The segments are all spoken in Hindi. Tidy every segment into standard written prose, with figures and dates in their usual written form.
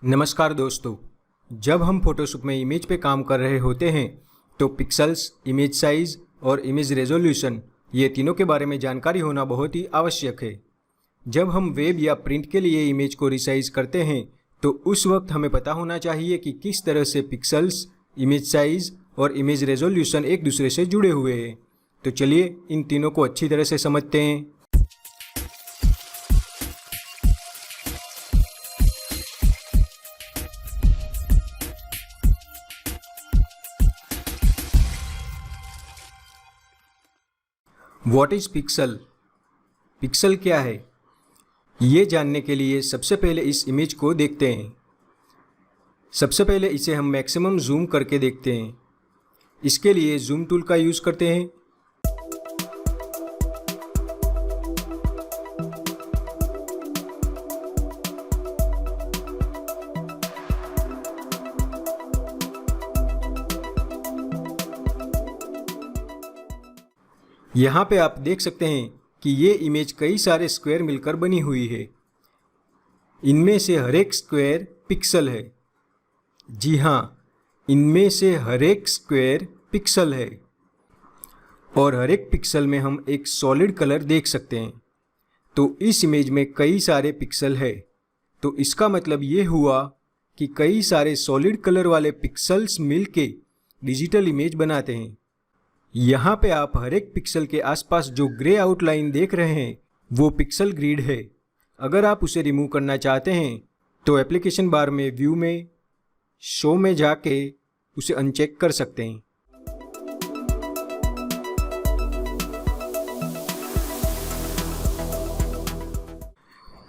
नमस्कार दोस्तों। जब हम फोटोशॉप में इमेज पे काम कर रहे होते हैं तो पिक्सल्स, इमेज साइज और इमेज रेजोल्यूशन ये तीनों के बारे में जानकारी होना बहुत ही आवश्यक है। जब हम वेब या प्रिंट के लिए इमेज को रिसाइज करते हैं तो उस वक्त हमें पता होना चाहिए कि किस तरह से पिक्सल्स, इमेज साइज और इमेज रेजोल्यूशन एक दूसरे से जुड़े हुए हैं। तो चलिए इन तीनों को अच्छी तरह से समझते हैं। What is pixel? पिक्सल क्या है, ये जानने के लिए सबसे पहले इस इमेज को देखते हैं। सबसे पहले इसे हम मैक्सिमम जूम करके देखते हैं। इसके लिए जूम टूल का यूज़ करते हैं। यहाँ पे आप देख सकते हैं कि ये इमेज कई सारे स्क्वायर मिलकर बनी हुई है। इनमें से हर एक स्क्वायर पिक्सल है। जी हाँ, इनमें से हर एक स्क्वायर पिक्सल है और हर एक पिक्सल में हम एक सॉलिड कलर देख सकते हैं। तो इस इमेज में कई सारे पिक्सल है, तो इसका मतलब ये हुआ कि कई सारे सॉलिड कलर वाले पिक्सल्स मिलके डिजिटल इमेज बनाते हैं। यहाँ पे आप हर एक पिक्सल के आसपास जो ग्रे आउटलाइन देख रहे हैं वो पिक्सल ग्रिड है। अगर आप उसे रिमूव करना चाहते हैं तो एप्लीकेशन बार में व्यू में शो में जाके उसे अनचेक कर सकते हैं।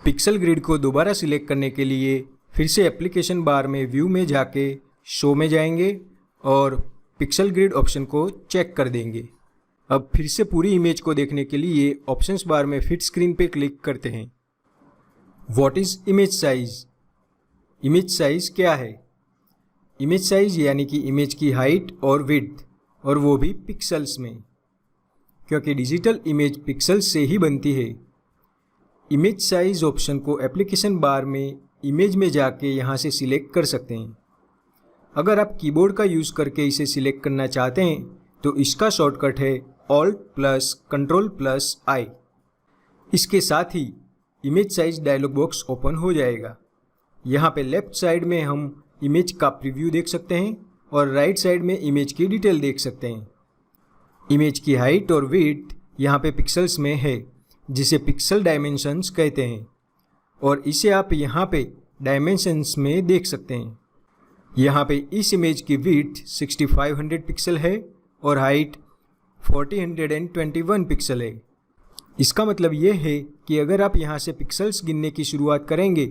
पिक्सल ग्रिड को दोबारा सिलेक्ट करने के लिए फिर से एप्लीकेशन बार में व्यू में जाके शो में जाएंगे और पिक्सल ग्रिड ऑप्शन को चेक कर देंगे। अब फिर से पूरी इमेज को देखने के लिए ऑप्शंस बार में फिट स्क्रीन पे क्लिक करते हैं। What is image size? Image size क्या है? इमेज साइज यानी कि इमेज की हाइट और विड्थ, और वो भी पिक्सल्स में, क्योंकि डिजिटल इमेज पिक्सल्स से ही बनती है। इमेज साइज ऑप्शन को एप्लीकेशन बार में इमेज में जाके यहाँ से सिलेक्ट कर सकते हैं। अगर आप कीबोर्ड का यूज़ करके इसे सिलेक्ट करना चाहते हैं तो इसका शॉर्टकट है Alt+Ctrl+I। इसके साथ ही image size dialog box open हो जाएगा। यहाँ पे लेफ्ट साइड में हम इमेज का प्रीव्यू देख सकते हैं और राइट साइड में इमेज की डिटेल देख सकते हैं। इमेज की हाइट और विड्थ यहाँ पे पिक्सल्स में है, जिसे पिक्सल डायमेंशंस कहते हैं, और इसे आप यहाँ पे डायमेंशंस में देख सकते हैं। यहाँ पे इस इमेज की विड्थ 6500 पिक्सल है और हाइट 4021 पिक्सल है। इसका मतलब ये है कि अगर आप यहाँ से पिक्सल्स गिनने की शुरुआत करेंगे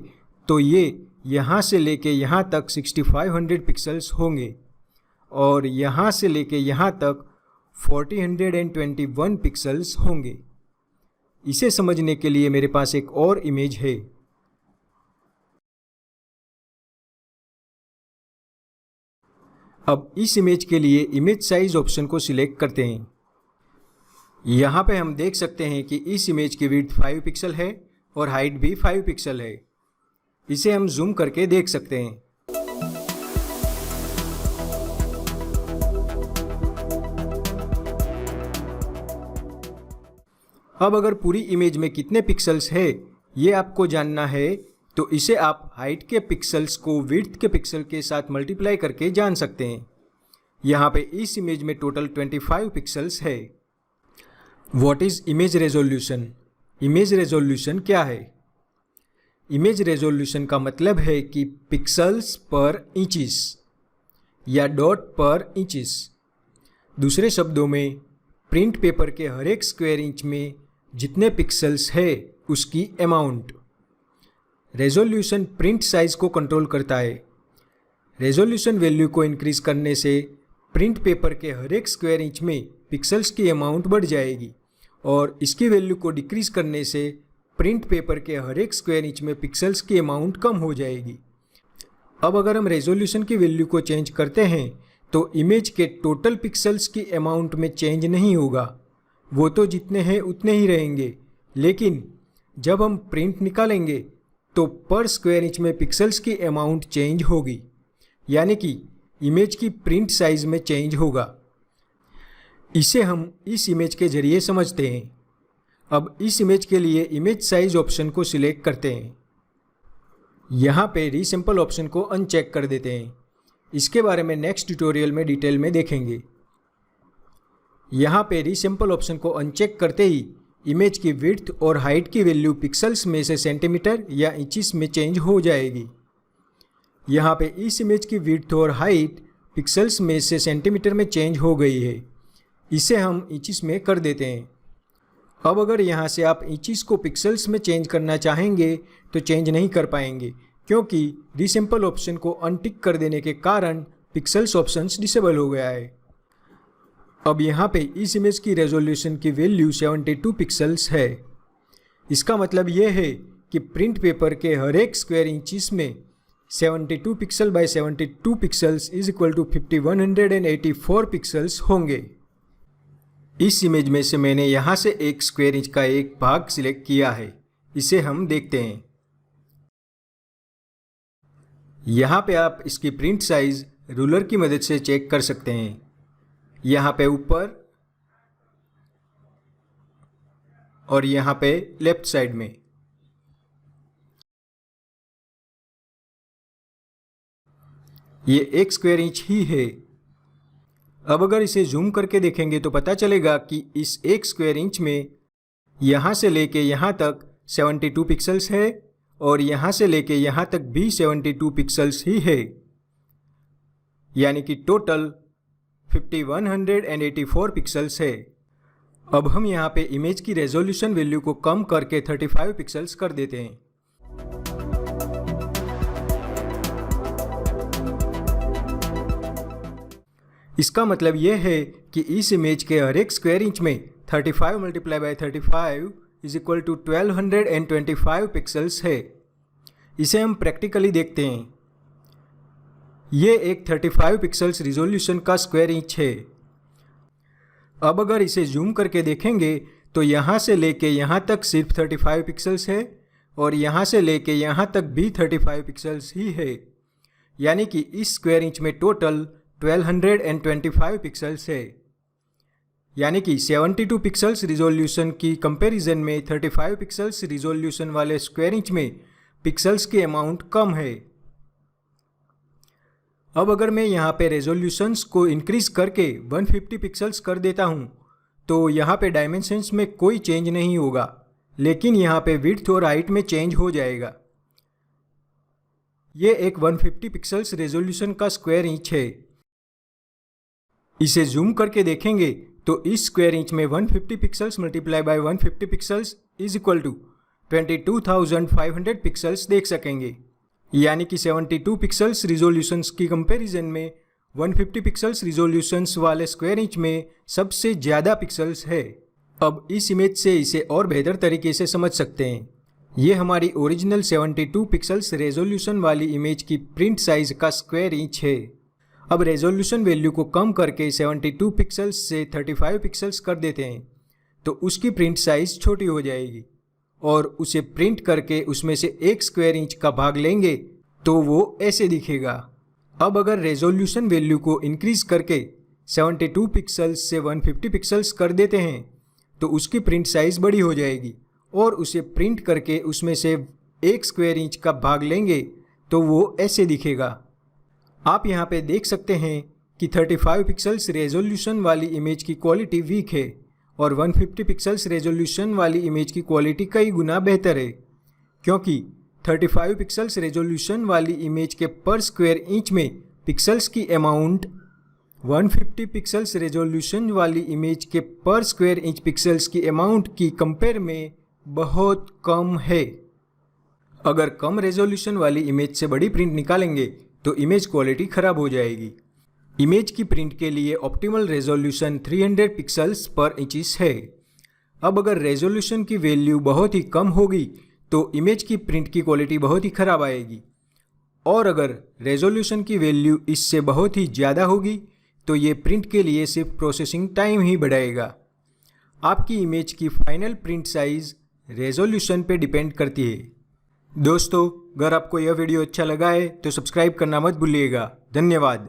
तो ये यहाँ से लेके यहाँ तक 6500 पिक्सल्स होंगे और यहाँ से लेके यहाँ तक 4021 पिक्सल्स होंगे। इसे समझने के लिए मेरे पास एक और इमेज है। अब इस इमेज के लिए इमेज साइज ऑप्शन को सिलेक्ट करते हैं। यहाँ पे हम देख सकते हैं कि इस इमेज की विड्थ 5 पिक्सल है और हाइट भी 5 पिक्सल है। इसे हम जूम करके देख सकते हैं। अब अगर पूरी इमेज में कितने पिक्सल्स है ये आपको जानना है तो इसे आप हाइट के पिक्सल्स को विड्थ के पिक्सल के साथ मल्टीप्लाई करके जान सकते हैं। यहाँ पे इस इमेज में टोटल 25 पिक्सल्स है। What is image resolution? Image resolution क्या है? इमेज रेजोल्यूशन का मतलब है कि पिक्सल्स पर इंचेस या डॉट पर इंचेस। दूसरे शब्दों में प्रिंट पेपर के हर एक स्क्वायर इंच में जितने पिक्सल्स है उसकी अमाउंट। रेजोल्यूशन प्रिंट साइज को कंट्रोल करता है। रेजोल्यूशन वैल्यू को इंक्रीज करने से प्रिंट पेपर के हर एक स्क्वायर इंच में पिक्सल्स की अमाउंट बढ़ जाएगी और इसकी वैल्यू को डिक्रीज करने से प्रिंट पेपर के हर एक स्क्वायर इंच में पिक्सल्स की अमाउंट कम हो जाएगी। अब अगर हम रेजोल्यूशन की वैल्यू को चेंज करते हैं तो इमेज के टोटल पिक्सल्स की अमाउंट में चेंज नहीं होगा, वो तो जितने हैं उतने ही रहेंगे, लेकिन जब हम प्रिंट निकालेंगे तो पर स्क्वायर इंच में पिक्सल्स की अमाउंट चेंज होगी, यानी कि इमेज की प्रिंट साइज में चेंज होगा। इसे हम इस इमेज के जरिए समझते हैं। अब इस इमेज के लिए इमेज साइज ऑप्शन को सिलेक्ट करते हैं। यहाँ पे रीसैंपल ऑप्शन को अनचेक कर देते हैं। इसके बारे में नेक्स्ट ट्यूटोरियल में डिटेल में देखेंगे। यहाँ पे रीसैंपल ऑप्शन को अनचेक करते ही इमेज की विड्थ और हाइट की वैल्यू पिक्सल्स में से सेंटीमीटर या इंचिस में चेंज हो जाएगी। यहाँ पे इस इमेज की विड्थ और हाइट पिक्सल्स में से सेंटीमीटर में चेंज हो गई है। इसे हम इंचिस में कर देते हैं। अब अगर यहाँ से आप इंचिस को पिक्सल्स में चेंज करना चाहेंगे तो चेंज नहीं कर पाएंगे, क्योंकि रीसैंपल ऑप्शन को अनटिक कर देने के कारण पिक्सल्स ऑप्शंस डिसेबल हो गया है। अब यहाँ पे इस इमेज की रेजोल्यूशन की वैल्यू 72 पिक्सल्स है। इसका मतलब ये है कि प्रिंट पेपर के हर एक स्क्वायर इंचिस में 72 pixel by 72 pixels is equal to 5184 pixels होंगे। इस इमेज में से मैंने यहाँ से एक स्क्वायर इंच का एक भाग सिलेक्ट किया है। इसे हम देखते हैं। यहाँ पे आप इसकी प्रिंट साइज रूलर की मदद से चेक कर सकते हैं। यहाँ पे ऊपर और यहाँ पे लेफ्ट साइड में। ये एक स्क्वायर इंच ही है। अब अगर इसे जूम करके देखेंगे तो पता चलेगा कि इस एक स्क्वायर इंच में यहाँ से लेके यहाँ तक 72 पिक्सल्स है और यहाँ से लेके यहाँ तक भी 72 पिक्सल्स ही है, यानी कि टोटल 5184 पिक्सल्स है। अब हम यहाँ पे इमेज की रेजोल्यूशन वैल्यू को कम करके 35 पिक्सल्स कर देते हैं। इसका मतलब यह है कि इस इमेज के हर एक स्क्वायर इंच में 35 multiply by 35 is equal to 1225 pixels है। इसे हम प्रैक्टिकली देखते हैं। ये एक 35 पिक्सल्स रिजोल्यूशन का स्क्वायर इंच है। अब अगर इसे जूम करके देखेंगे तो यहाँ से लेके यहाँ तक सिर्फ 35 पिक्सल्स है और यहाँ से लेके यहाँ तक भी 35 पिक्सल्स ही है, यानी कि इस स्क्वायर इंच में टोटल 1225 पिक्सल्स है। यानी कि 72 पिक्सल्स रिजोल्यूशन की कंपैरिजन में 35 पिक्सल्स रिजोल्यूशन वाले स्क्वायर इंच में पिक्सल्स की अमाउंट कम है। अब अगर मैं यहाँ पे रेजोल्यूशंस को इंक्रीज करके 150 पिक्सल्स कर देता हूँ तो यहाँ पे डायमेंशंस में कोई चेंज नहीं होगा, लेकिन यहाँ पे विड्थ और हाइट में चेंज हो जाएगा। ये एक 150 पिक्सल्स रेजोल्यूशन का स्क्वायर इंच है। इसे जूम करके देखेंगे तो इस स्क्वायर इंच में 150 pixels multiply by 150 pixels is equal to 22,500 pixels देख सकेंगे, यानी कि 72 पिक्सल्स रिजोल्यूशंस की कंपैरिजन में 150 पिक्सल्स रिजोल्यूशंस वाले स्क्वायर इंच में सबसे ज़्यादा पिक्सल्स है। अब इस इमेज से इसे और बेहतर तरीके से समझ सकते हैं। ये हमारी ओरिजिनल 72 पिक्सल्स रेजोल्यूशन वाली इमेज की प्रिंट साइज का स्क्वायर इंच है। अब रेजोल्यूशन वैल्यू को कम करके 72 पिक्सल्स से 35 पिक्सल्स कर देते हैं तो उसकी प्रिंट साइज छोटी हो जाएगी और उसे प्रिंट करके उसमें से एक स्क्वायर इंच का भाग लेंगे तो वो ऐसे दिखेगा। अब अगर रेजोल्यूशन वैल्यू को इंक्रीज करके 72 पिक्सल्स से 150 पिक्सल्स कर देते हैं तो उसकी प्रिंट साइज बड़ी हो जाएगी और उसे प्रिंट करके उसमें से एक स्क्वायर इंच का भाग लेंगे तो वो ऐसे दिखेगा। आप यहाँ पे देख सकते हैं कि 35 पिक्सल्स रेजोल्यूशन वाली इमेज की क्वालिटी वीक है और 150 पिक्सल्स रेजोल्यूशन वाली इमेज की क्वालिटी कई गुना बेहतर है, क्योंकि 35 पिक्सल्स रेजोल्यूशन वाली इमेज के पर स्क्वायर इंच में पिक्सल्स की अमाउंट 150 पिक्सल्स रेजोल्यूशन वाली इमेज के पर स्क्वायर इंच पिक्सल्स की अमाउंट की कंपेयर में बहुत कम है। अगर कम रेजोल्यूशन वाली इमेज से बड़ी प्रिंट निकालेंगे तो इमेज क्वालिटी ख़राब हो जाएगी। इमेज की प्रिंट के लिए ऑप्टिमल रेजोल्यूशन 300 पिक्सल्स पर इंचिस है। अब अगर रेजोल्यूशन की वैल्यू बहुत ही कम होगी तो इमेज की प्रिंट की क्वालिटी बहुत ही ख़राब आएगी, और अगर रेजोल्यूशन की वैल्यू इससे बहुत ही ज़्यादा होगी तो ये प्रिंट के लिए सिर्फ प्रोसेसिंग टाइम ही बढ़ाएगा। आपकी इमेज की फाइनल प्रिंट साइज रेजोल्यूशन पे डिपेंड करती है। दोस्तों, अगर आपको यह वीडियो अच्छा लगा है तो सब्सक्राइब करना मत भूलिएगा। धन्यवाद।